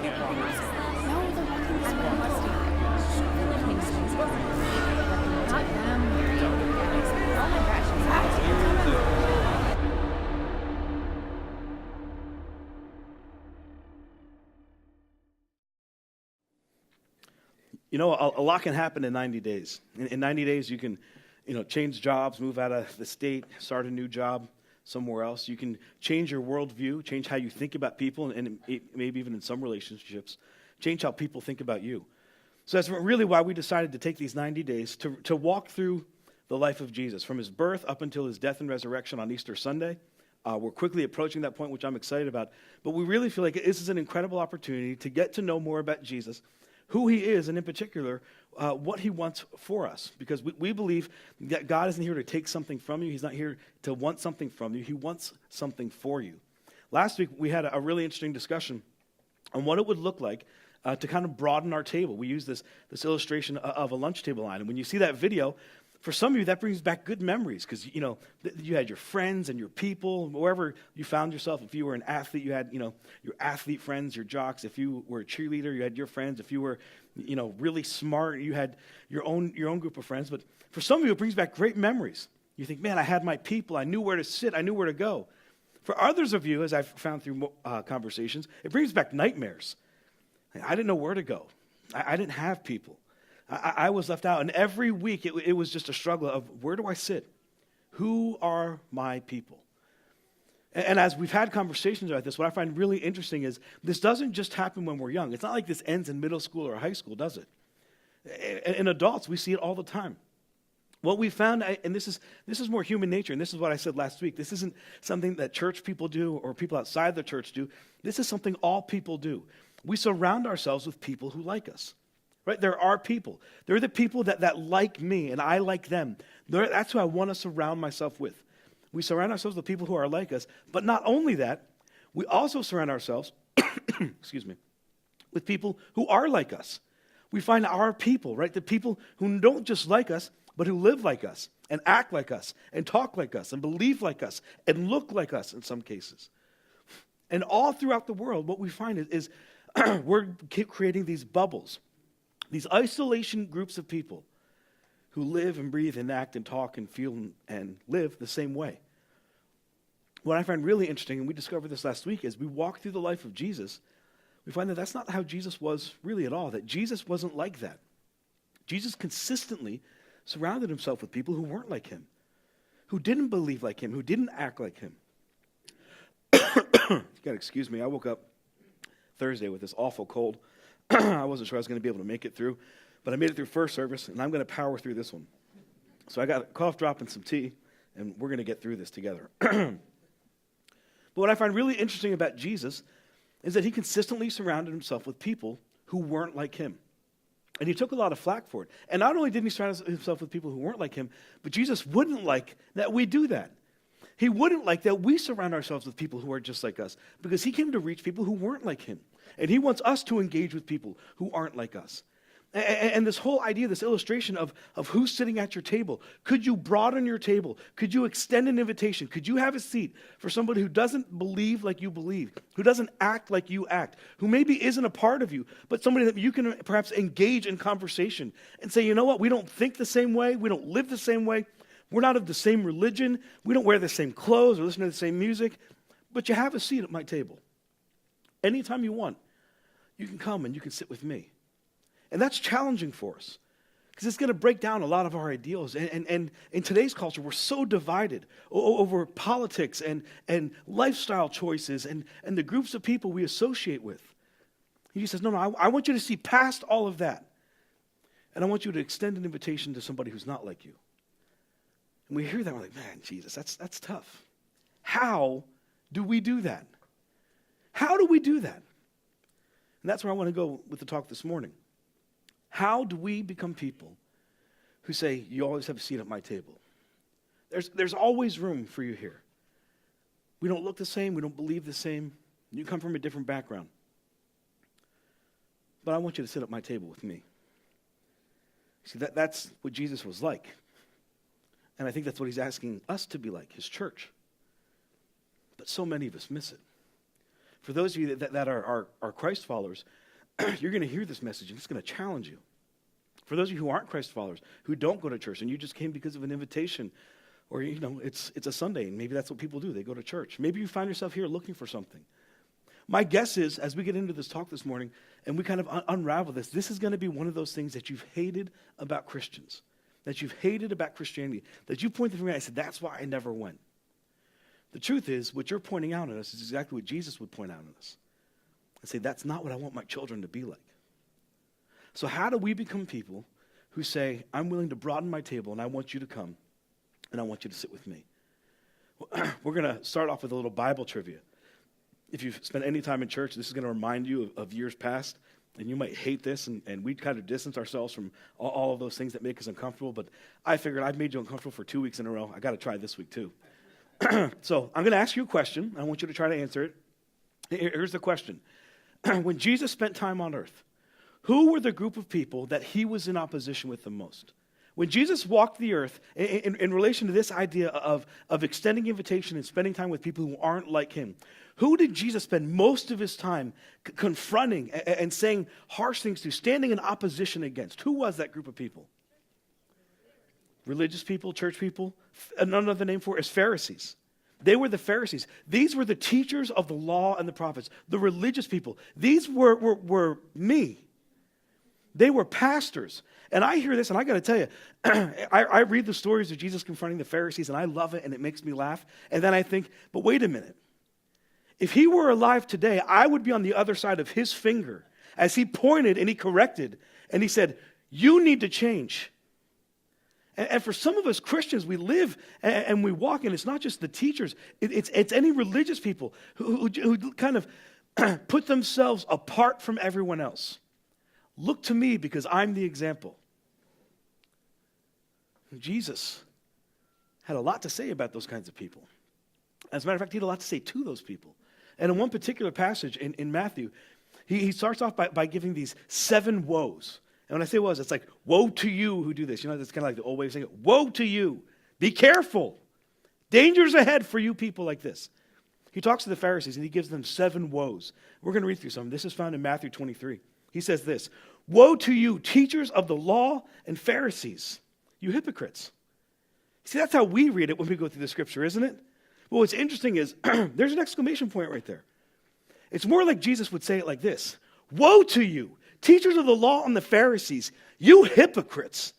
No, the one who's not them. Oh my gosh, You know, a lot can happen in 90 days. In 90 days, you can, change jobs, move out of the state, start a new job somewhere else. You can change your worldview, change how you think about people, and maybe even in some relationships, change how people think about you. So that's really why we decided to take these 90 days to walk through the life of Jesus, from his birth up until his death and resurrection on Easter Sunday. We're quickly approaching that point, which I'm excited about. But we really feel like this is an incredible opportunity to get to know more about Jesus, who he is, and in particular, what he wants for us. Because we believe that God isn't here to take something from you. He's not here to want something from you. He wants something for you. Last week, we had a really interesting discussion on what it would look like to kind of broaden our table. We used this illustration of a lunch table line. And when you see that video, for some of you, that brings back good memories because, you had your friends and your people, wherever you found yourself. If you were an athlete, you had, your athlete friends, your jocks. If you were a cheerleader, you had your friends. If you were, really smart, you had your own group of friends. But for some of you, it brings back great memories. You think, man, I had my people. I knew where to sit. I knew where to go. For others of you, as I've found through conversations, it brings back nightmares. I didn't know where to go. I didn't have people. I was left out, and every week it was just a struggle of where do I sit? Who are my people? And as we've had conversations about this, what I find really interesting is this doesn't just happen when we're young. It's not like this ends in middle school or high school, does it? In adults, we see it all the time. What we found, and this is more human nature, and this is what I said last week. This isn't something that church people do or people outside the church do. This is something all people do. We surround ourselves with people who like us. Right? There are people. They're the people that like me, and I like them. That's who I want to surround myself with. We surround ourselves with people who are like us, but not only that, we also surround ourselves, with people who are like us. We find our people, right? The people who don't just like us, but who live like us, and act like us, and talk like us, and believe like us, and look like us in some cases. And all throughout the world, what we find is we're creating these bubbles. These isolation groups of people who live and breathe and act and talk and feel and live the same way. What I find really interesting, and we discovered this last week, is we walk through the life of Jesus, we find that that's not how Jesus was really at all, that Jesus wasn't like that. Jesus consistently surrounded himself with people who weren't like him, who didn't believe like him, who didn't act like him. You gotta excuse me, I woke up Thursday with this awful cold. I wasn't sure I was going to be able to make it through, but I made it through first service, and I'm going to power through this one. So I got a cough drop and some tea, and we're going to get through this together. But what I find really interesting about Jesus is that he consistently surrounded himself with people who weren't like him. And he took a lot of flack for it. And not only didn't he surround himself with people who weren't like him, but Jesus wouldn't like that we do that. He wouldn't like that we surround ourselves with people who are just like us, because he came to reach people who weren't like him. And he wants us to engage with people who aren't like us. And this whole idea, this illustration of who's sitting at your table, could you broaden your table? Could you extend an invitation? Could you have a seat for somebody who doesn't believe like you believe, who doesn't act like you act, who maybe isn't a part of you, but somebody that you can perhaps engage in conversation and say, you know what, we don't think the same way, we don't live the same way, we're not of the same religion, we don't wear the same clothes or listen to the same music, but you have a seat at my table. Anytime you want, you can come and you can sit with me. And that's challenging for us because it's going to break down a lot of our ideals. And in today's culture, we're so divided over politics and lifestyle choices and the groups of people we associate with. He says, no, I want you to see past all of that. And I want you to extend an invitation to somebody who's not like you. And we hear that, we're like, man, Jesus, that's tough. How do we do that? How do we do that? And that's where I want to go with the talk this morning. How do we become people who say, you always have a seat at my table? There's always room for you here. We don't look the same. We don't believe the same. You come from a different background. But I want you to sit at my table with me. See, that's what Jesus was like. And I think that's what he's asking us to be like, his church. But so many of us miss it. For those of you that are Christ followers, you're going to hear this message and it's going to challenge you. For those of you who aren't Christ followers, who don't go to church, and you just came because of an invitation, or it's a Sunday, and maybe that's what people do. They go to church. Maybe you find yourself here looking for something. My guess is, as we get into this talk this morning, and we kind of unravel this is going to be one of those things that you've hated about Christians, that you've hated about Christianity, that you point the finger at and said, that's why I never went. The truth is, what you're pointing out at us is exactly what Jesus would point out at us. And say, that's not what I want my children to be like. So how do we become people who say, I'm willing to broaden my table and I want you to come and I want you to sit with me? Well, we're going to start off with a little Bible trivia. If you've spent any time in church, this is going to remind you of years past, and you might hate this, and we kind of distance ourselves from all of those things that make us uncomfortable, but I figured I've made you uncomfortable for 2 weeks in a row. I got to try this week too. So I'm going to ask you a question. I want you to try to answer it. Here's the question. When Jesus spent time on earth, who were the group of people that he was in opposition with the most? When Jesus walked the earth, in relation to this idea of extending invitation and spending time with people who aren't like him, who did Jesus spend most of his time confronting and saying harsh things to, standing in opposition against? Who was that group of people? Religious people, church people. Another name for it is Pharisees. They were the Pharisees. These were the teachers of the law and the prophets, the religious people. These were me. They were pastors. And I hear this, and I got to tell you, I read the stories of Jesus confronting the Pharisees, and I love it, and it makes me laugh. And then I think, but wait a minute. If he were alive today, I would be on the other side of his finger as he pointed and he corrected, and he said, you need to change. And for some of us Christians, we live and we walk, and it's not just the teachers, it's any religious people who kind of put themselves apart from everyone else. Look to me because I'm the example. Jesus had a lot to say about those kinds of people. As a matter of fact, he had a lot to say to those people. And in one particular passage in Matthew, he starts off by giving these 7 woes. And when I say woes, it's like, woe to you who do this. You know, it's kind of like the old way of saying it. Woe to you. Be careful. Dangers ahead for you people like this. He talks to the Pharisees and he gives them 7 woes. We're going to read through some. This is found in Matthew 23. He says this, woe to you, teachers of the law and Pharisees, you hypocrites. See, that's how we read it when we go through the scripture, isn't it? Well, what's interesting is there's an exclamation point right there. It's more like Jesus would say it like this. Woe to you, teachers of the law and the Pharisees, you hypocrites.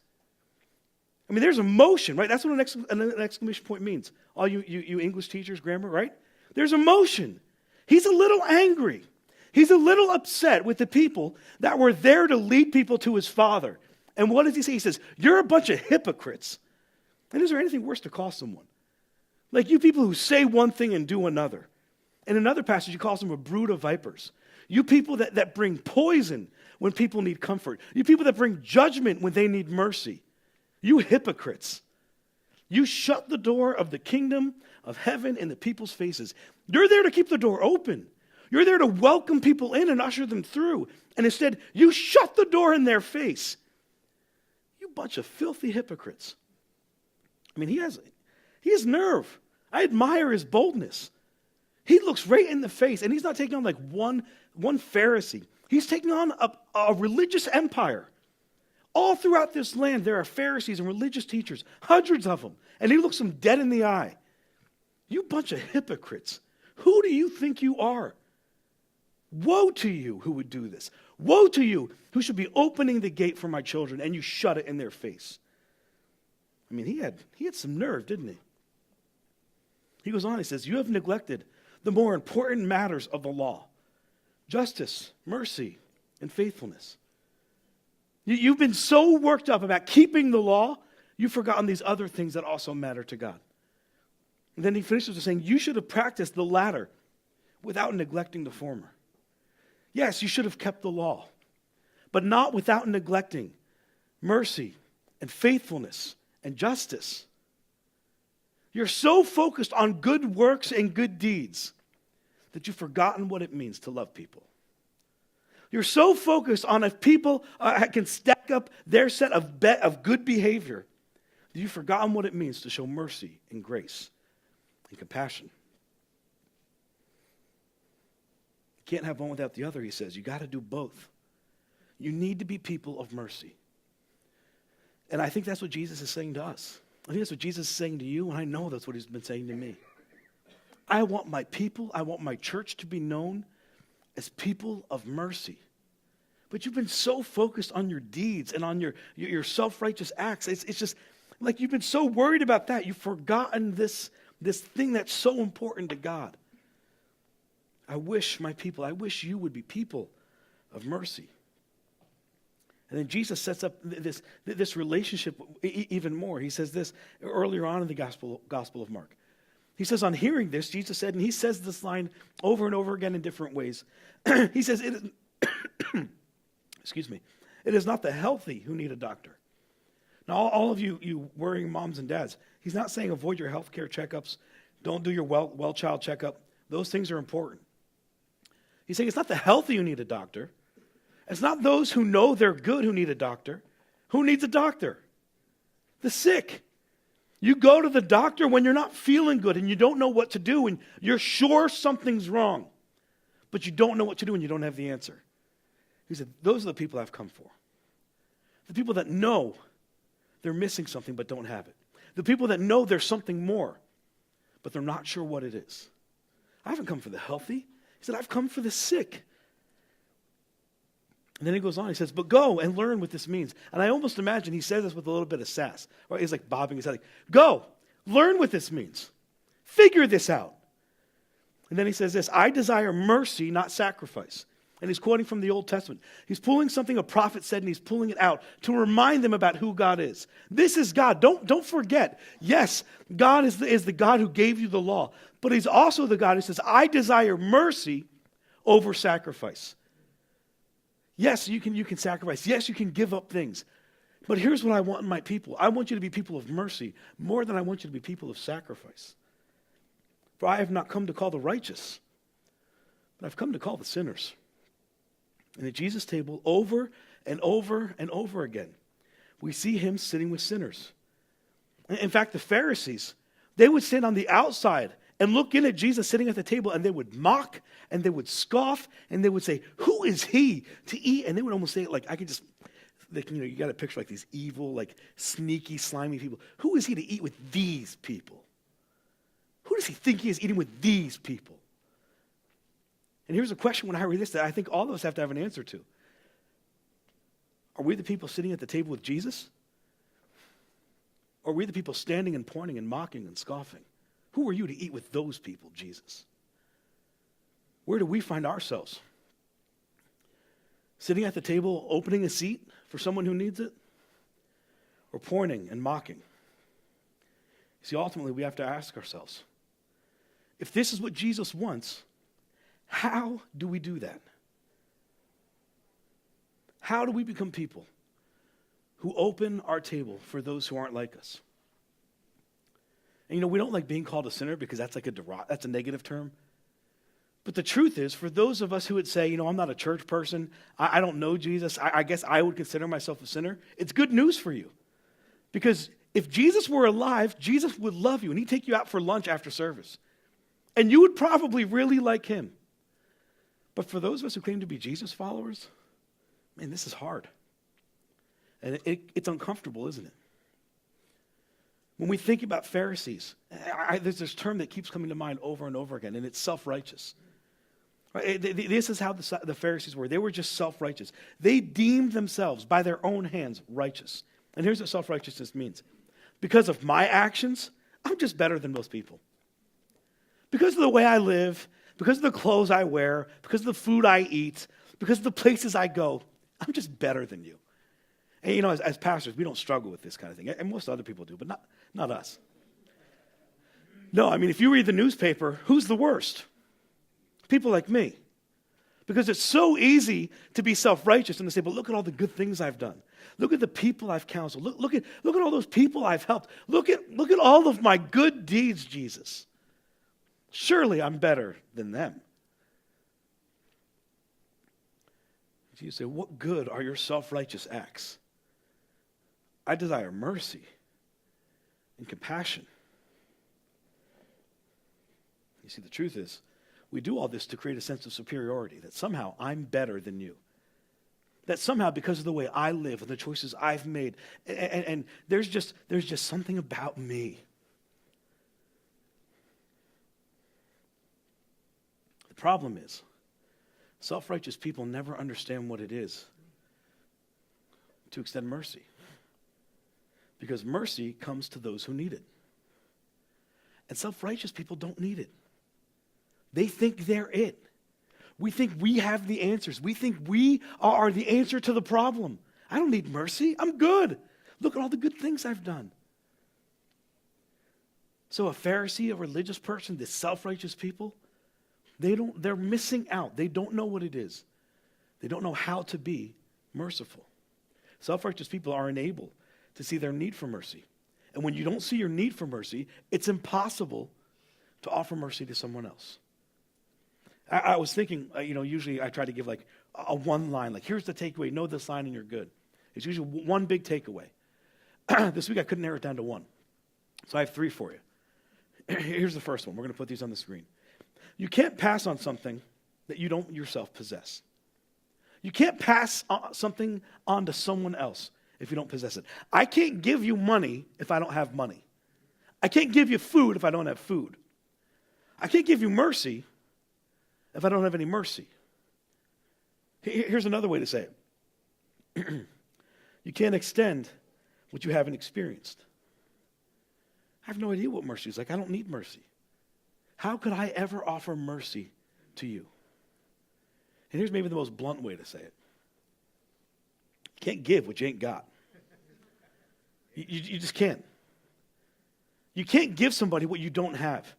I mean, there's emotion, right? That's what an exclamation point means. All you English teachers, grammar, right? There's emotion. He's a little angry. He's a little upset with the people that were there to lead people to his Father. And what does he say? He says, you're a bunch of hypocrites. And is there anything worse to call someone? Like you people who say one thing and do another. In another passage, he calls them a brood of vipers. You people that bring poison when people need comfort. You people that bring judgment when they need mercy. You hypocrites. You shut the door of the kingdom of heaven in the people's faces. You're there to keep the door open. You're there to welcome people in and usher them through. And instead, you shut the door in their face. You bunch of filthy hypocrites. I mean, he has nerve. I admire his boldness. He looks right in the face, and he's not taking on like one Pharisee. He's taking on a religious empire. All throughout this land, there are Pharisees and religious teachers, hundreds of them. And he looks them dead in the eye. You bunch of hypocrites. Who do you think you are? Woe to you who would do this. Woe to you who should be opening the gate for my children, and you shut it in their face. I mean, he had some nerve, didn't he? He goes on, he says, you have neglected the more important matters of the law. Justice, mercy, and faithfulness. You've been so worked up about keeping the law, you've forgotten these other things that also matter to God. And then he finishes with saying, you should have practiced the latter without neglecting the former. Yes, you should have kept the law, but not without neglecting mercy and faithfulness and justice. You're so focused on good works and good deeds that you've forgotten what it means to love people. You're so focused on if people can stack up their set of good behavior that you've forgotten what it means to show mercy and grace and compassion. Can't have one without the other, he says. You got to do both. You need to be people of mercy. And I think that's what Jesus is saying to us. I think that's what Jesus is saying to you, and I know that's what he's been saying to me. I want my people, I want my church to be known as people of mercy. But you've been so focused on your deeds and on your self-righteous acts. It's just like you've been so worried about that. You've forgotten this thing that's so important to God. I wish you would be people of mercy. And then Jesus sets up this relationship even more. He says this earlier on in the Gospel of Mark. He says, on hearing this, Jesus said, and he says this line over and over again in different ways. He says, excuse me, it is not the healthy who need a doctor. Now, all of you worrying moms and dads, he's not saying avoid your health care checkups, don't do your well child checkup. Those things are important. He's saying it's not the healthy who need a doctor. It's not those who know they're good who need a doctor. Who needs a doctor? The sick. You go to the doctor when you're not feeling good and you don't know what to do and you're sure something's wrong, but you don't know what to do and you don't have the answer. He said, those are the people I've come for. The people that know they're missing something but don't have it. The people that know there's something more, but they're not sure what it is. I haven't come for the healthy. He said, I've come for the sick. And then he goes on, he says, but go and learn what this means. And I almost imagine he says this with a little bit of sass. Right? He's like bobbing his head, like, go, learn what this means. Figure this out. And then he says this, I desire mercy, not sacrifice. And he's quoting from the Old Testament. He's pulling something a prophet said and he's pulling it out to remind them about who God is. This is God. Don't forget. Yes, God is the God who gave you the law. But he's also the God who says, I desire mercy over sacrifice. Yes, you can sacrifice. Yes, you can give up things. But here's what I want in my people. I want you to be people of mercy more than I want you to be people of sacrifice. For I have not come to call the righteous, but I've come to call the sinners. And at Jesus' table, over and over and over again, we see him sitting with sinners. In fact, the Pharisees, they would sit on the outside and look in at Jesus sitting at the table, and they would mock, and they would scoff, and they would say, who is he to eat? And they would almost say it like, I could just, like, you got to picture like these evil, like sneaky, slimy people. Who is he to eat with these people? Who does he think he is eating with these people? And here's a question when I read this that I think all of us have to have an answer to. Are we the people sitting at the table with Jesus? Or are we the people standing and pointing and mocking and scoffing? Who are you to eat with those people, Jesus? Where do we find ourselves? Sitting at the table, opening a seat for someone who needs it? Or pointing and mocking? See, ultimately, we have to ask ourselves, if this is what Jesus wants, how do we do that? How do we become people who open our table for those who aren't like us? And we don't like being called a sinner because that's like that's a negative term. But the truth is, for those of us who would say, I'm not a church person, I don't know Jesus, I guess I would consider myself a sinner, it's good news for you. Because if Jesus were alive, Jesus would love you and he'd take you out for lunch after service. And you would probably really like him. But for those of us who claim to be Jesus followers, man, this is hard. And it's uncomfortable, isn't it? When we think about Pharisees, there's this term that keeps coming to mind over and over again, and it's self-righteous. Right? This is how the Pharisees were. They were just self-righteous. They deemed themselves by their own hands righteous. And here's what self-righteousness means. Because of my actions, I'm just better than most people. Because of the way I live, because of the clothes I wear, because of the food I eat, because of the places I go, I'm just better than you. And as pastors, we don't struggle with this kind of thing. And most other people do, but not us. No, if you read the newspaper, who's the worst? People like me. Because it's so easy to be self-righteous and to say, but look at all the good things I've done. Look at the people I've counseled. Look at all those people I've helped. Look at all of my good deeds, Jesus. Surely I'm better than them. You say, what good are your self-righteous acts? I desire mercy and compassion. You see, the truth is, We do all this to create a sense of superiority, that somehow I'm better than you. That somehow, because of the way I live and the choices I've made, and there's just something about me. The problem is, self-righteous people never understand what it is to extend mercy. Because mercy comes to those who need it. And self-righteous people don't need it. They think they're it. We think we have the answers. We think we are the answer to the problem. I don't need mercy. I'm good. Look at all the good things I've done. So a Pharisee, a religious person, the self-righteous people, they're missing out. They don't know what it is. They don't know how to be merciful. Self-righteous people are unable to see their need for mercy. And when you don't see your need for mercy, it's impossible to offer mercy to someone else. I was thinking, usually I try to give like a one line, like here's the takeaway, know this line and you're good. It's usually one big takeaway. This week I couldn't narrow it down to one. So I have three for you. Here's the first one. We're going to put these on the screen. You can't pass on something that you don't yourself possess. You can't pass something on to someone else if you don't possess it. I can't give you money if I don't have money. I can't give you food if I don't have food. I can't give you mercy if I don't have any mercy. Here's another way to say it. You can't extend what you haven't experienced. I have no idea what mercy is like. I don't need mercy. How could I ever offer mercy to you? And here's maybe the most blunt way to say it. You can't give what you ain't got. You just can't. You can't give somebody what you don't have.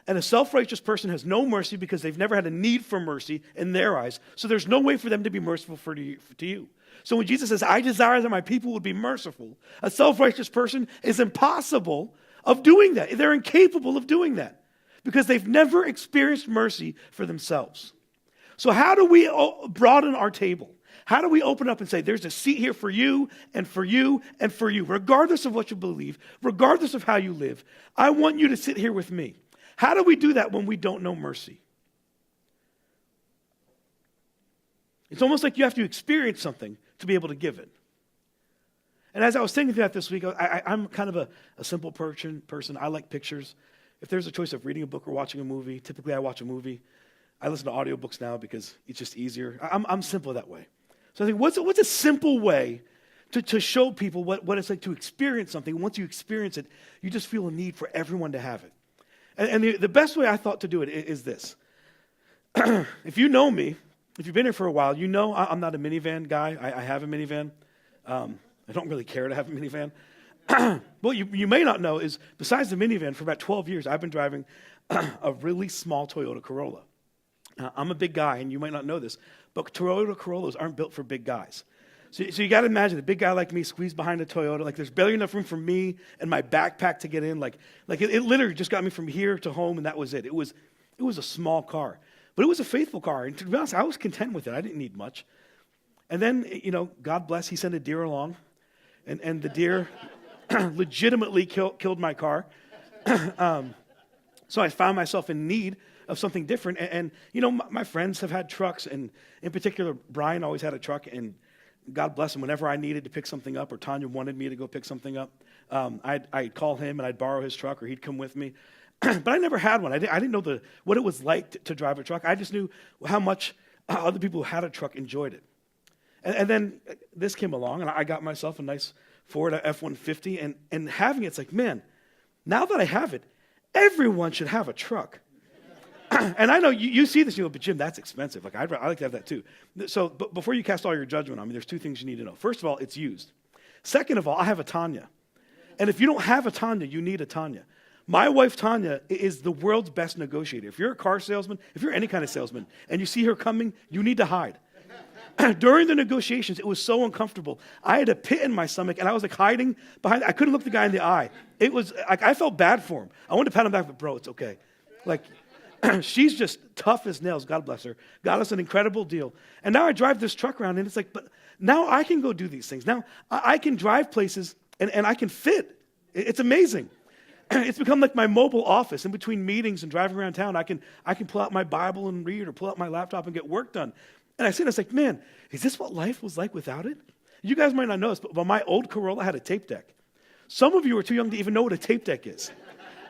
And a self-righteous person has no mercy because they've never had a need for mercy in their eyes. So there's no way for them to be merciful to you. So when Jesus says, I desire that my people would be merciful, a self-righteous person is impossible of doing that. They're incapable of doing that because they've never experienced mercy for themselves. So how do we broaden our table? How do we open up and say, there's a seat here for you and for you and for you, regardless of what you believe, regardless of how you live? I want you to sit here with me. How do we do that when we don't know mercy? It's almost like you have to experience something to be able to give it. And as I was thinking through that this week, I'm kind of a simple person. I like pictures. If there's a choice of reading a book or watching a movie, typically I watch a movie. I listen to audiobooks now because it's just easier. I'm simple that way. So I think, what's a simple way to show people what it's like to experience something? Once you experience it, you just feel a need for everyone to have it. And the best way I thought to do it is this. If you know me, if you've been here for a while, you know I'm not a minivan guy. I have a minivan. I don't really care to have a minivan. What you may not know is, besides the minivan, for about 12 years, I've been driving a really small Toyota Corolla. I'm a big guy, and you might not know this, but Toyota Corollas aren't built for big guys. So you got to imagine a big guy like me squeezed behind a Toyota. Like there's barely enough room for me and my backpack to get in. Like it literally just got me from here to home, and that was it. It was a small car, but it was a faithful car. And to be honest, I was content with it. I didn't need much. And then, God bless, he sent a deer along, and the deer legitimately killed my car. So I found myself in need of something different. And my friends have had trucks, and in particular, Brian always had a truck, and God bless him, whenever I needed to pick something up or Tanya wanted me to go pick something up, I'd call him and I'd borrow his truck or he'd come with me. But I never had one. I didn't know what it was like to drive a truck. I just knew how much other people who had a truck enjoyed it. And then this came along, and I got myself a nice Ford F-150, and having it's like, man, now that I have it, everyone should have a truck. And I know you see this, but Jim, that's expensive. Like I like to have that too. So but before you cast all your judgment on me, there's two things you need to know. First of all, it's used. Second of all, I have a Tanya. And if you don't have a Tanya, you need a Tanya. My wife, Tanya, is the world's best negotiator. If you're a car salesman, if you're any kind of salesman, and you see her coming, you need to hide. During the negotiations, it was so uncomfortable. I had a pit in my stomach, and I was like hiding behind. I couldn't look the guy in the eye. It was like I felt bad for him. I wanted to pat him back, but bro, it's okay. Like, she's just tough as nails. God bless her. Got us an incredible deal. And now I drive this truck around, and it's like, but now I can go do these things. Now I can drive places, and I can fit. It's amazing. It's become like my mobile office. In between meetings and driving around town, I can pull out my Bible and read, or pull out my laptop and get work done. And I see it, it's like, man, is this what life was like without it? You guys might not know this, but my old Corolla had a tape deck. Some of you are too young to even know what a tape deck is.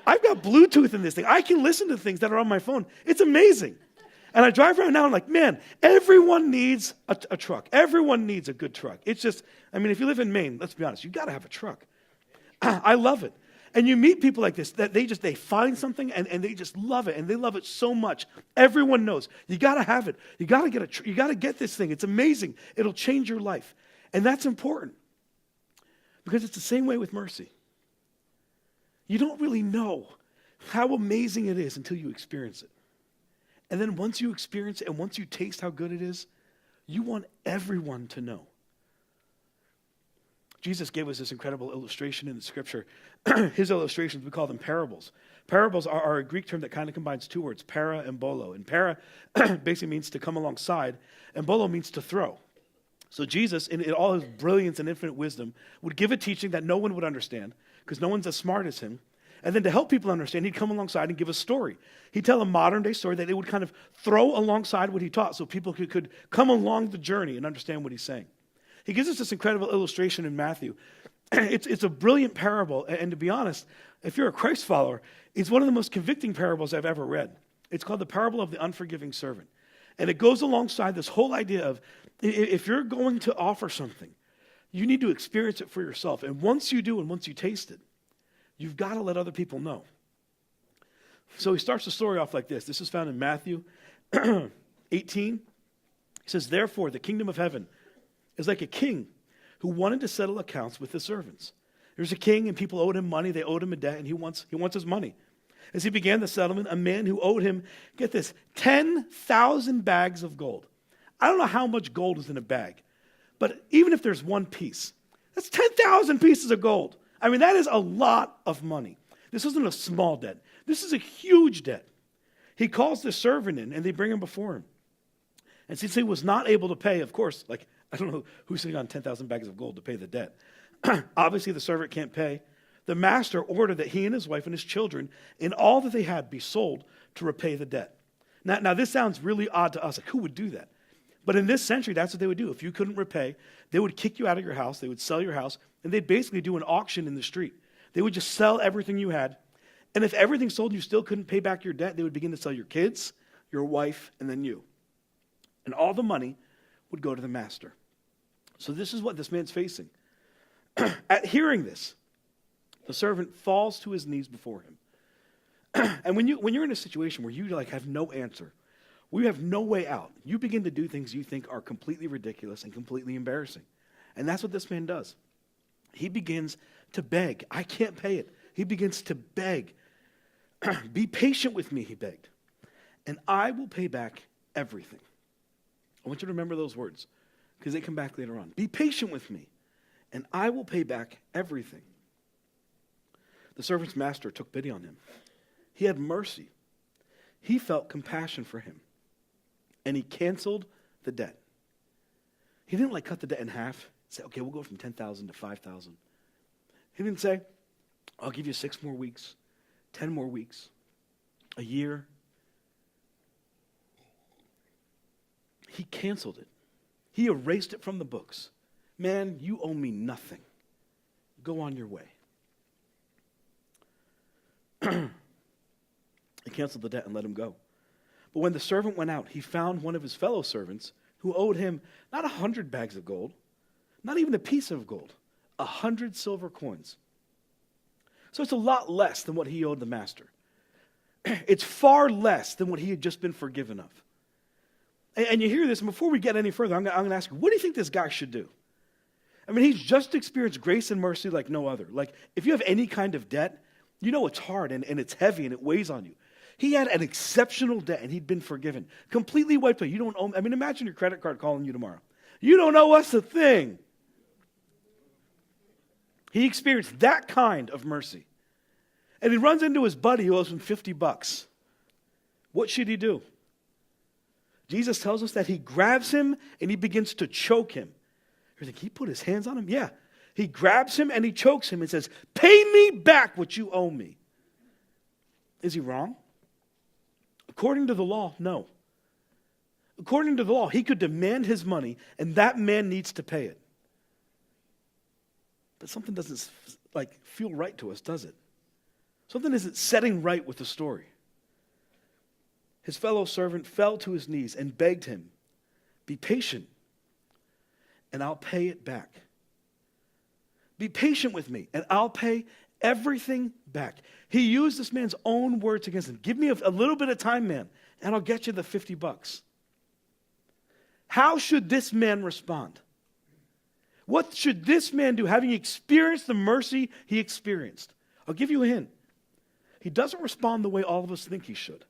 I've got Bluetooth in this thing. I can listen to things that are on my phone. It's amazing. And I drive around now and I'm like, man, everyone needs a truck. Everyone needs a good truck. It's just, I mean, if you live in Maine, let's be honest, you got to have a truck. I love it. And you meet people like this that they find something and they just love it, and they love it so much. Everyone knows you got to have it. You got to you got to get this thing. It's amazing. It'll change your life. And that's important. Because it's the same way with mercy. You don't really know how amazing it is until you experience it. And then once you experience it and once you taste how good it is, you want everyone to know. Jesus gave us this incredible illustration in the scripture. His illustrations, we call them parables. Parables are a Greek term that kind of combines two words, para and bolo. And para basically means to come alongside, and bolo means to throw. So Jesus, in all his brilliance and infinite wisdom, would give a teaching that no one would understand, because no one's as smart as him. And then to help people understand, he'd come alongside and give a story. He'd tell a modern-day story that it would kind of throw alongside what he taught, so people could come along the journey and understand what he's saying. He gives us this incredible illustration in Matthew. It's a brilliant parable, and to be honest, if you're a Christ follower, it's one of the most convicting parables I've ever read. It's called the parable of the unforgiving servant. And it goes alongside this whole idea of, if you're going to offer something, you need to experience it for yourself. And once you do, and once you taste it, you've got to let other people know. So he starts the story off like this. This is found in Matthew 18. He says, therefore, the kingdom of heaven is like a king who wanted to settle accounts with his servants. There's a king, and people owed him money. They owed him a debt, and he wants his money. As he began the settlement, a man who owed him, get this, 10,000 bags of gold. I don't know how much gold is in a bag, but even if there's one piece, that's 10,000 pieces of gold. I mean, that is a lot of money. This isn't a small debt. This is a huge debt. He calls the servant in, and they bring him before him. And since he was not able to pay, of course, like, I don't know who's sitting on 10,000 bags of gold to pay the debt. Obviously, the servant can't pay. The master ordered that he and his wife and his children and all that they had be sold to repay the debt. Now, this sounds really odd to us. Like, who would do that? But in this century, that's what they would do. If you couldn't repay, they would kick you out of your house. They would sell your house, and they'd basically do an auction in the street. They would just sell everything you had. And if everything sold and you still couldn't pay back your debt, they would begin to sell your kids, your wife, and then you. And all the money would go to the master. So this is what this man's facing. At hearing this, the servant falls to his knees before him. And when you're in a situation where you have no answer, where you have no way out, you begin to do things you think are completely ridiculous and completely embarrassing. And that's what this man does. He begins to beg. I can't pay it. He begins to beg. Be patient with me, he begged, and I will pay back everything. I want you to remember those words, because they come back later on. Be patient with me, and I will pay back everything. The servant's master took pity on him. He had mercy. He felt compassion for him, and he canceled the debt. He didn't cut the debt in half, say, okay, we'll go from 10,000 to 5,000. He didn't say, I'll give you 6 more weeks, 10 more weeks, a year. He canceled it. He erased it from the books. Man, you owe me nothing. Go on your way. He canceled the debt and let him go. But when the servant went out, he found one of his fellow servants who owed him not 100 bags of gold, not even a piece of gold, 100 silver coins. So it's a lot less than what he owed the master. It's far less than what he had just been forgiven of. And you hear this, and before we get any further, I'm going to ask you, what do you think this guy should do? I mean, he's just experienced grace and mercy like no other. Like, if you have any kind of debt, you know it's hard, and it's heavy, and it weighs on you. He had an exceptional debt, and he'd been forgiven. Completely wiped away. You don't owe, I mean, imagine your credit card calling you tomorrow. You don't owe us a thing. He experienced that kind of mercy. And he runs into his buddy who owes him $50. What should he do? Jesus tells us that he grabs him and he begins to choke him. You're thinking, he put his hands on him? Yeah. He grabs him and he chokes him and says, pay me back what you owe me. Is he wrong? According to the law, no. According to the law, he could demand his money, and that man needs to pay it. But something doesn't feel right to us, does it? Something isn't setting right with the story. His fellow servant fell to his knees and begged him, "Be patient, and I'll pay it back. Be patient with me, and I'll pay everything back." He used this man's own words against him. "Give me a little bit of time, man, and I'll get you the $50. How should this man respond? What should this man do, having experienced the mercy he experienced? I'll give you a hint. He doesn't respond the way all of us think he should.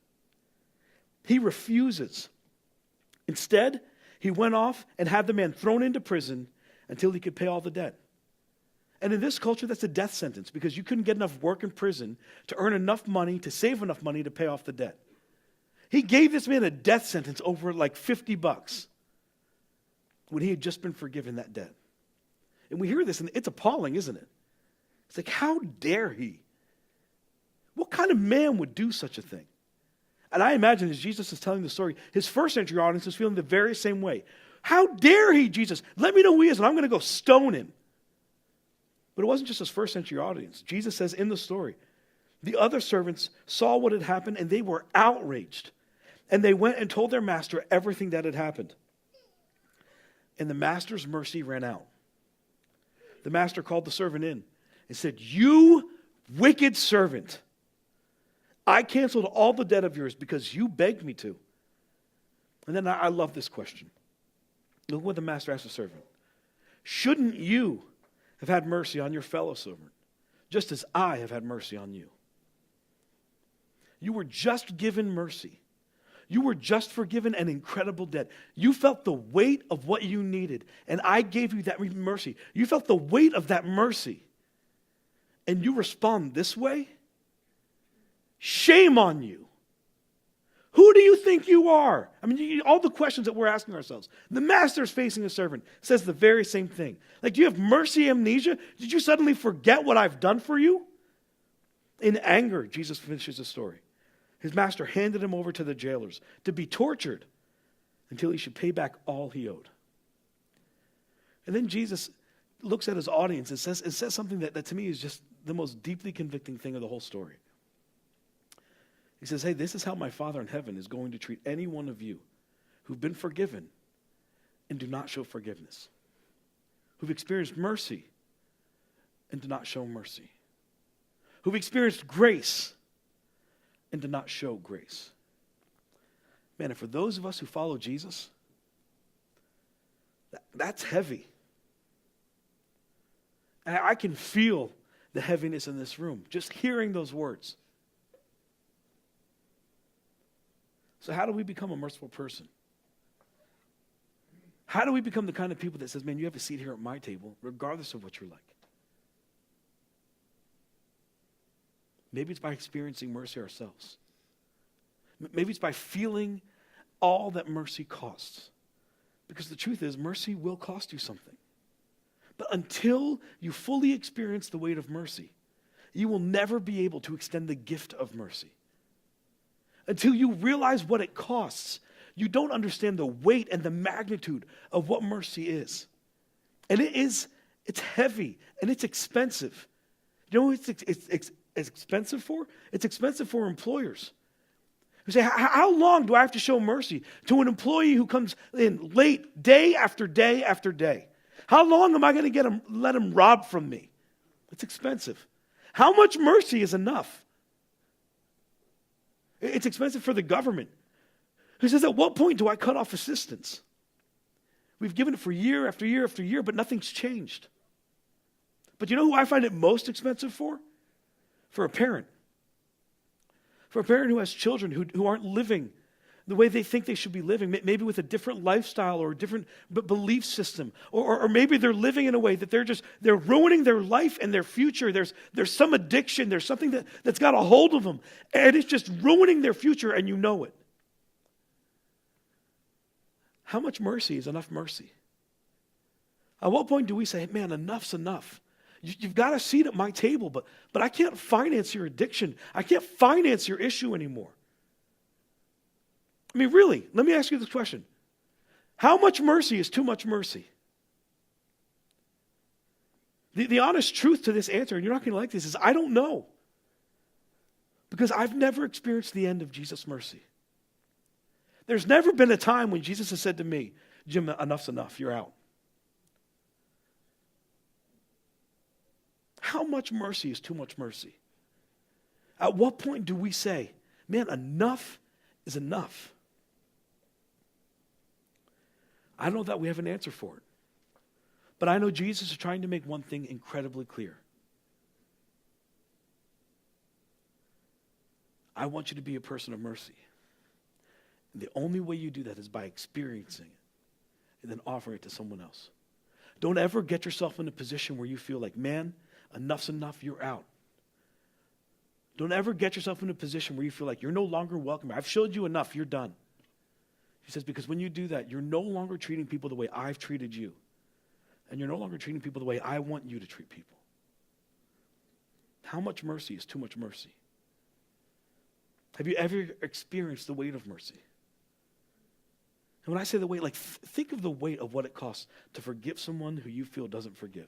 He refuses. Instead, he went off and had the man thrown into prison until he could pay all the debt. And in this culture, that's a death sentence because you couldn't get enough work in prison to earn enough money, to save enough money to pay off the debt. He gave this man a death sentence over like $50 when he had just been forgiven that debt. And we hear this, and it's appalling, isn't it? It's like, how dare he? What kind of man would do such a thing? And I imagine as Jesus is telling the story, his first century audience is feeling the very same way. How dare he, Jesus? Let me know who he is, and I'm going to go stone him. But it wasn't just his first century audience. Jesus says in the story, the other servants saw what had happened, and they were outraged. And they went and told their master everything that had happened. And the master's mercy ran out. The master called the servant in and said, "You wicked servant, I canceled all the debt of yours because you begged me to." And then I love this question. Look what the master asked the servant. "Shouldn't you have had mercy on your fellow servant, just as I have had mercy on you?" You were just given mercy. You were just forgiven an incredible debt. You felt the weight of what you needed, and I gave you that mercy. You felt the weight of that mercy, and you respond this way? Shame on you. Who do you think you are? I mean, all the questions that we're asking ourselves. The master's facing a servant, says the very same thing. Like, do you have mercy amnesia? Did you suddenly forget what I've done for you? In anger, Jesus finishes the story. His master handed him over to the jailers to be tortured until he should pay back all he owed. And then Jesus looks at his audience and says something that to me is just the most deeply convicting thing of the whole story. He says, "Hey, this is how my Father in heaven is going to treat any one of you who've been forgiven and do not show forgiveness, who've experienced mercy and do not show mercy, who've experienced grace and do not show grace." Man, and for those of us who follow Jesus, that's heavy. And I can feel the heaviness in this room, just hearing those words. So how do we become a merciful person? How do we become the kind of people that says, "Man, you have a seat here at my table, regardless of what you're like"? Maybe it's by experiencing mercy ourselves. Maybe it's by feeling all that mercy costs. Because the truth is, mercy will cost you something. But until you fully experience the weight of mercy, you will never be able to extend the gift of mercy. Until you realize what it costs, you don't understand the weight and the magnitude of what mercy is. And it's heavy and it's expensive. You know what it's expensive for? It's expensive for employers. You say, how long do I have to show mercy to an employee who comes in late day after day after day? How long am I going to let him rob from me? It's expensive. How much mercy is enough? It's expensive for the government, who says, at what point do I cut off assistance? We've given it for year after year after year, but nothing's changed. But you know who I find it most expensive for? For a parent. For a parent who has children who aren't living the way they think they should be living, maybe with a different lifestyle or a different belief system, or maybe they're living in a way that they're ruining their life and their future. There's some addiction, there's something that's got a hold of them, and it's just ruining their future, and you know it. How much mercy is enough mercy? At what point do we say, man, enough's enough? You've got a seat at my table, but I can't finance your addiction. I can't finance your issue anymore. I mean, really, let me ask you this question. How much mercy is too much mercy? The honest truth to this answer, and you're not going to like this, is I don't know. Because I've never experienced the end of Jesus' mercy. There's never been a time when Jesus has said to me, Jim, enough's enough, you're out. How much mercy is too much mercy? At what point do we say, man, enough is enough? I don't know that we have an answer for it. But I know Jesus is trying to make one thing incredibly clear. I want you to be a person of mercy. And the only way you do that is by experiencing it and then offering it to someone else. Don't ever get yourself in a position where you feel like, man, enough's enough, you're out. Don't ever get yourself in a position where you feel like you're no longer welcome. I've showed you enough, you're done. He says, because when you do that, you're no longer treating people the way I've treated you. And you're no longer treating people the way I want you to treat people. How much mercy is too much mercy? Have you ever experienced the weight of mercy? And when I say the weight, like think of the weight of what it costs to forgive someone who you feel doesn't forgive.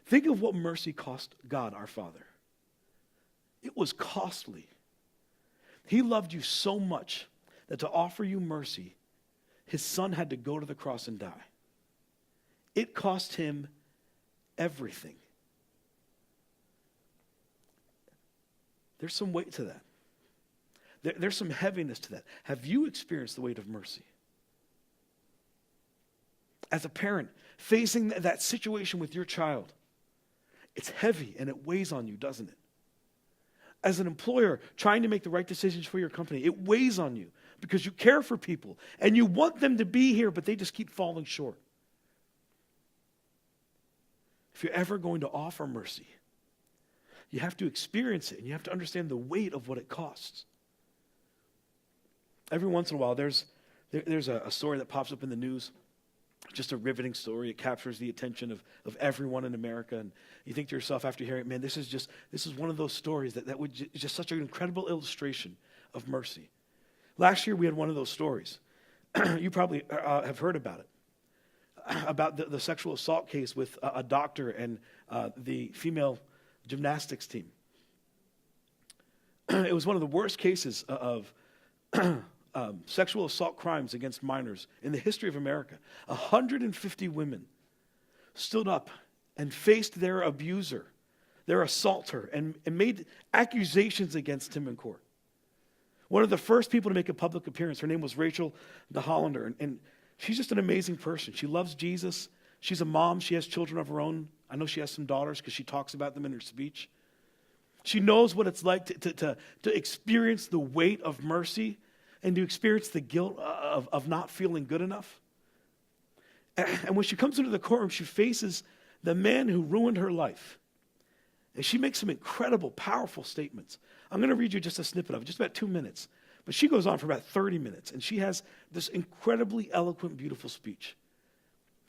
Think of what mercy cost God, our Father. It was costly. He loved you so much that to offer you mercy, his son had to go to the cross and die. It cost him everything. There's some weight to that. There's some heaviness to that. Have you experienced the weight of mercy? As a parent, facing that situation with your child, it's heavy and it weighs on you, doesn't it? As an employer, trying to make the right decisions for your company, it weighs on you because you care for people and you want them to be here, but they just keep falling short. If you're ever going to offer mercy, you have to experience it and you have to understand the weight of what it costs. Every once in a while, there's a story that pops up in the news, just a riveting story. It captures the attention of everyone in America. And you think to yourself after hearing it, man, this is one of those stories that is just such an incredible illustration of mercy. Last year, we had one of those stories. You probably have heard about it, about the sexual assault case with a doctor and the female gymnastics team. It was one of the worst cases of sexual assault crimes against minors in the history of America. 150 women stood up and faced their abuser, their assaulter, and made accusations against him in court. One of the first people to make a public appearance, her name was Rachel DeHollander, and she's just an amazing person. She loves Jesus. She's a mom. She has children of her own. I know she has some daughters because she talks about them in her speech. She knows what it's like to experience the weight of mercy and to experience the guilt of not feeling good enough. And when she comes into the courtroom, she faces the man who ruined her life. And she makes some incredible, powerful statements. I'm going to read you just a snippet of it, just about 2 minutes. But she goes on for about 30 minutes, and she has this incredibly eloquent, beautiful speech.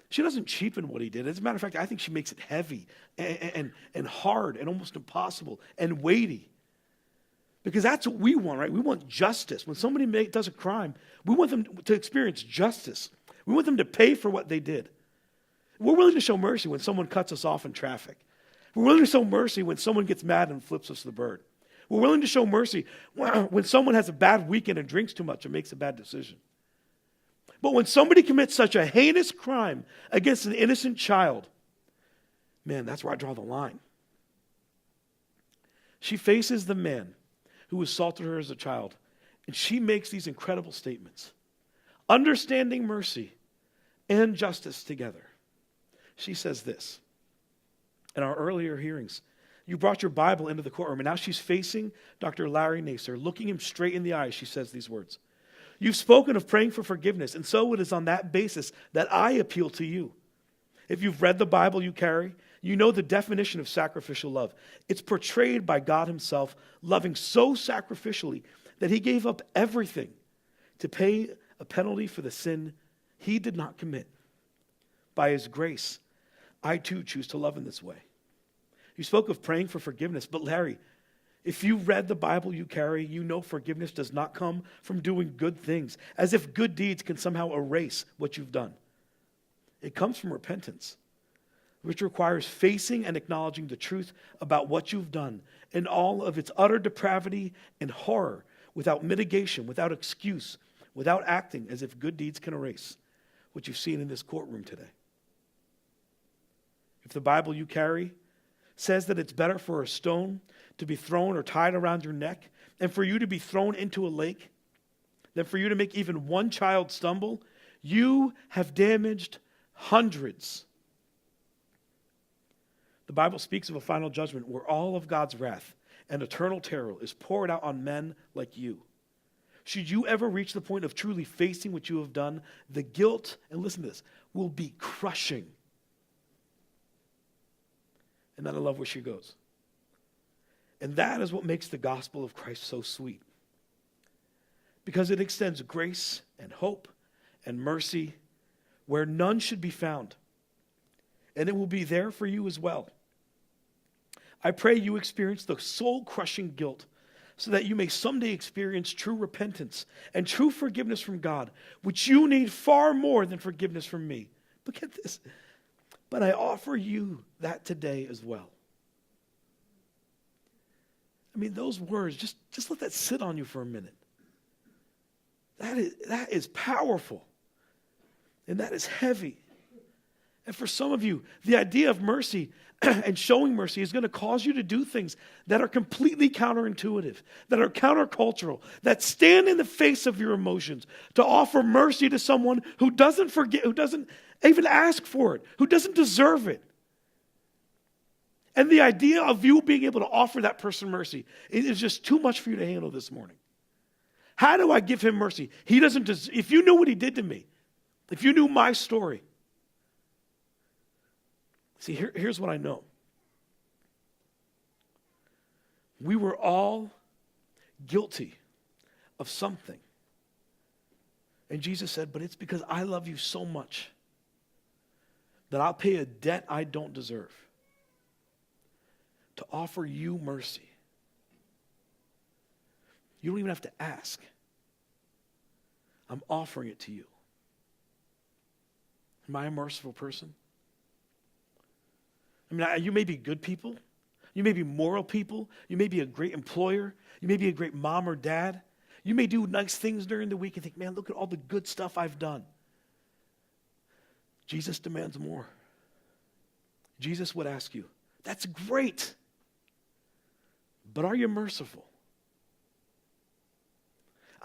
She doesn't cheapen what he did. As a matter of fact, I think she makes it heavy and hard and almost impossible and weighty. Because that's what we want, right? We want justice. When somebody does a crime, we want them to experience justice. We want them to pay for what they did. We're willing to show mercy when someone cuts us off in traffic. We're willing to show mercy when someone gets mad and flips us the bird. We're willing to show mercy when someone has a bad weekend and drinks too much and makes a bad decision. But when somebody commits such a heinous crime against an innocent child, man, that's where I draw the line. She faces the man who assaulted her as a child, and she makes these incredible statements. Understanding mercy and justice together. She says this. In our earlier hearings, you brought your Bible into the courtroom, and now she's facing Dr. Larry Nassar, looking him straight in the eyes. She says these words. You've spoken of praying for forgiveness, and so it is on that basis that I appeal to you. If you've read the Bible you carry, you know the definition of sacrificial love. It's portrayed by God himself, loving so sacrificially that he gave up everything to pay a penalty for the sin he did not commit. By his grace, I too choose to love in this way. You spoke of praying for forgiveness, but Larry, if you read the Bible you carry, you know forgiveness does not come from doing good things, as if good deeds can somehow erase what you've done. It comes from repentance, which requires facing and acknowledging the truth about what you've done in all of its utter depravity and horror, without mitigation, without excuse, without acting as if good deeds can erase what you've seen in this courtroom today. If the Bible you carry says that it's better for a stone to be thrown or tied around your neck and for you to be thrown into a lake than for you to make even one child stumble, you have damaged hundreds. The Bible speaks of a final judgment where all of God's wrath and eternal terror is poured out on men like you. Should you ever reach the point of truly facing what you have done, the guilt, and listen to this, will be crushing. And then I love where she goes. And that is what makes the gospel of Christ so sweet. Because it extends grace and hope and mercy where none should be found. And it will be there for you as well. I pray you experience the soul-crushing guilt so that you may someday experience true repentance and true forgiveness from God, which you need far more than forgiveness from me. But get this. But I offer you that today as well. I mean, those words, just let that sit on you for a minute. That is powerful. And that is heavy. And for some of you, the idea of mercy and showing mercy is going to cause you to do things that are completely counterintuitive, that are countercultural, that stand in the face of your emotions, to offer mercy to someone who doesn't forget, who doesn't even ask for it, who doesn't deserve it. And the idea of you being able to offer that person mercy is just too much for you to handle this morning. How do I give him mercy? He doesn't if you knew what he did to me, if you knew my story. See, here's what I know. We were all guilty of something. And Jesus said, but it's because I love you so much that I'll pay a debt I don't deserve to offer you mercy. You don't even have to ask. I'm offering it to you. Am I a merciful person? I mean, you may be good people. You may be moral people. You may be a great employer. You may be a great mom or dad. You may do nice things during the week and think, man, look at all the good stuff I've done. Jesus demands more. Jesus would ask you, that's great, but are you merciful?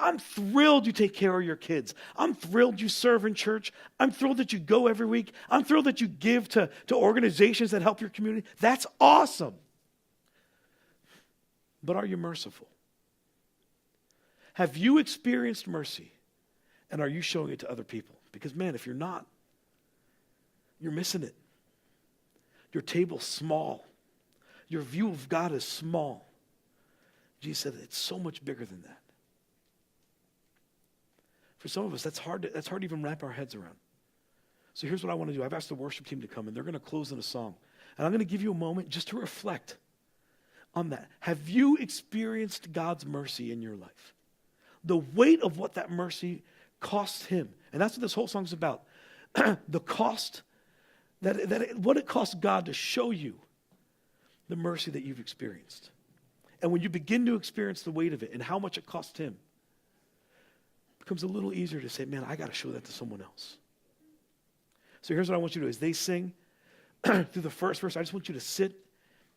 I'm thrilled you take care of your kids. I'm thrilled you serve in church. I'm thrilled that you go every week. I'm thrilled that you give to organizations that help your community. That's awesome. But are you merciful? Have you experienced mercy? And are you showing it to other people? Because, man, if you're not, you're missing it. Your table's small. Your view of God is small. Jesus said it's so much bigger than that. For some of us, that's hard to even wrap our heads around. So here's what I want to do. I've asked the worship team to come, and they're going to close in a song. And I'm going to give you a moment just to reflect on that. Have you experienced God's mercy in your life? The weight of what that mercy cost him. And that's what this whole song's about. The cost, what it cost God to show you the mercy that you've experienced. And when you begin to experience the weight of it and how much it cost him, it becomes a little easier to say, man, I got to show that to someone else. So here's what I want you to do. As they sing through the first verse, I just want you to sit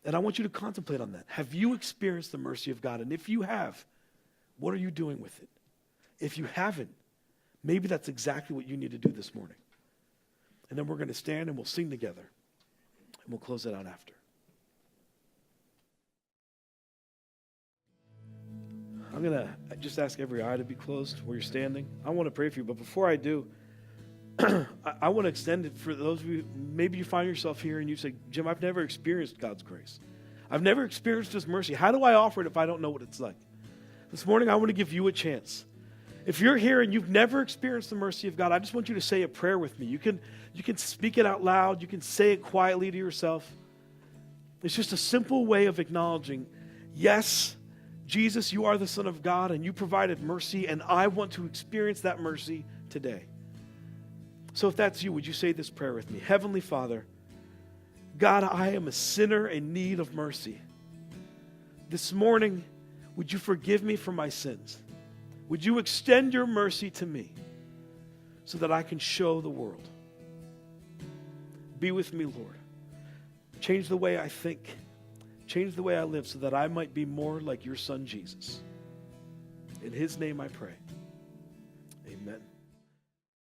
and I want you to contemplate on that. Have you experienced the mercy of God? And if you have, what are you doing with it? If you haven't, maybe that's exactly what you need to do this morning. And then we're going to stand and we'll sing together. And we'll close it out after. I'm going to just ask every eye to be closed where you're standing. I want to pray for you, but before I do, I want to extend it for those of you, maybe you find yourself here and you say, Jim, I've never experienced God's grace. I've never experienced his mercy. How do I offer it if I don't know what it's like? This morning, I want to give you a chance. If you're here and you've never experienced the mercy of God, I just want you to say a prayer with me. You can speak it out loud. You can say it quietly to yourself. It's just a simple way of acknowledging, yes, Jesus, you are the Son of God, and you provided mercy, and I want to experience that mercy today. So if that's you, would you say this prayer with me? Heavenly Father, God, I am a sinner in need of mercy. This morning, would you forgive me for my sins? Would you extend your mercy to me so that I can show the world? Be with me, Lord. Change the way I think. Change the way I live so that I might be more like your Son, Jesus. In his name I pray. Amen.